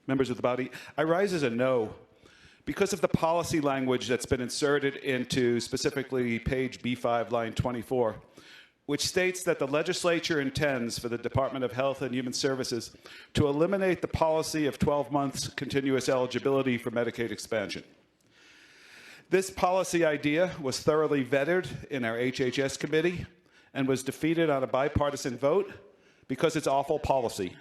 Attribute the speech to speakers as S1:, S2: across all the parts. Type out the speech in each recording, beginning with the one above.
S1: Members of the body, I rise as a no because of the policy language that's been inserted into specifically page B5, line 24, which states that the legislature intends for the Department of Health and Human Services to eliminate the policy of 12 months continuous eligibility for Medicaid expansion. This policy idea was thoroughly vetted in our HHS committee and was defeated on a bipartisan vote because it's awful policy.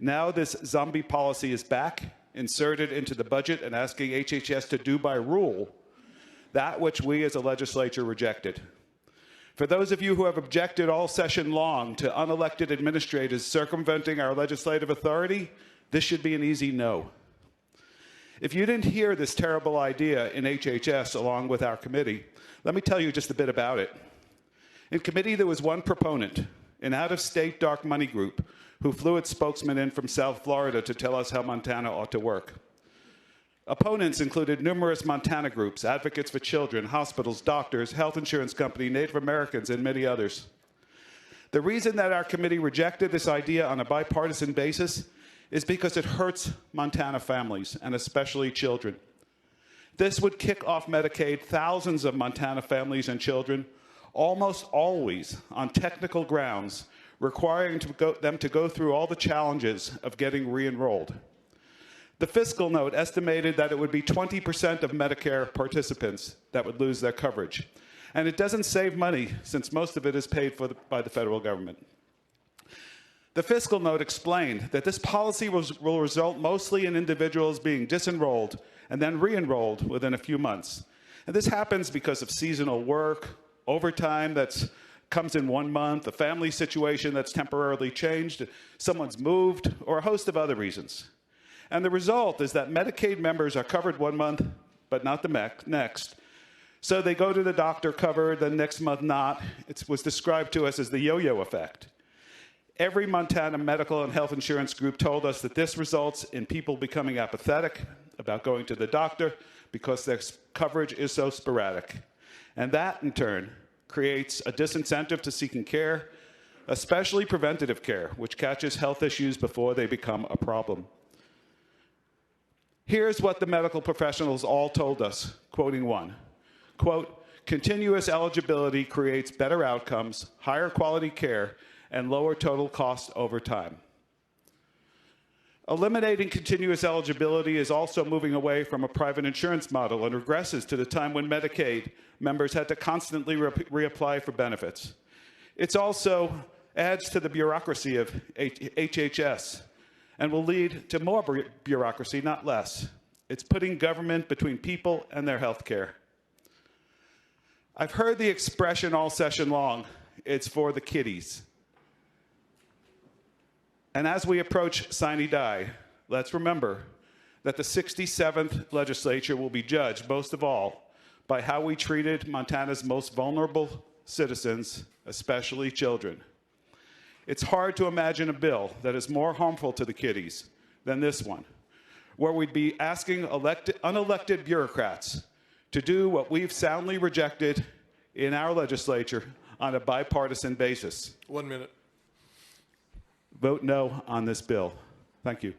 S1: Now this zombie policy is back, inserted into the budget and asking HHS to do by rule that which we as a legislature rejected. For those of you who have objected all session long to unelected administrators circumventing our legislative authority, this should be an easy no. If you didn't hear this terrible idea in HHS along with our committee, let me tell you just a bit about it. In committee, there was one proponent, an out-of-state dark money group, who flew its spokesman in from South Florida to tell us how Montana ought to work. Opponents included numerous Montana groups, advocates for children, hospitals, doctors, health insurance company, Native Americans, and many others. The reason that our committee rejected this idea on a bipartisan basis is because it hurts Montana families, and especially children. This would kick off Medicaid thousands of Montana families and children, almost always on technical grounds, requiring them to go through all the challenges of getting re-enrolled. The fiscal note estimated that it would be 20% of Medicare participants that would lose their coverage. And it doesn't save money, since most of it is paid for by the federal government. The fiscal note explained that this policy will result mostly in individuals being disenrolled and then re-enrolled within a few months. And this happens because of seasonal work, overtime that comes in 1 month, a family situation that's temporarily changed, someone's moved, or a host of other reasons. And the result is that Medicaid members are covered 1 month, but not the next. So they go to the doctor covered, then next month not. It was described to us as the yo-yo effect. Every Montana medical and health insurance group told us that this results in people becoming apathetic about going to the doctor because their coverage is so sporadic. And that, in turn, creates a disincentive to seeking care, especially preventative care, which catches health issues before they become a problem. Here's what the medical professionals all told us, quoting one, quote, "Continuous eligibility creates better outcomes, higher quality care, and lower total cost over time." Eliminating continuous eligibility is also moving away from a private insurance model and regresses to the time when Medicaid members had to constantly reapply for benefits. It also adds to the bureaucracy of HHS and will lead to more bureaucracy, not less. It's putting government between people and their health care. I've heard the expression all session long, it's for the kiddies. And as we approach sine die, let's remember that the 67th legislature will be judged, most of all, by how we treated Montana's most vulnerable citizens, especially children. It's hard to imagine a bill that is more harmful to the kiddies than this one, where we'd be asking unelected bureaucrats to do what we've soundly rejected in our legislature on a bipartisan basis.
S2: 1 minute.
S1: Vote no on this bill. Thank you.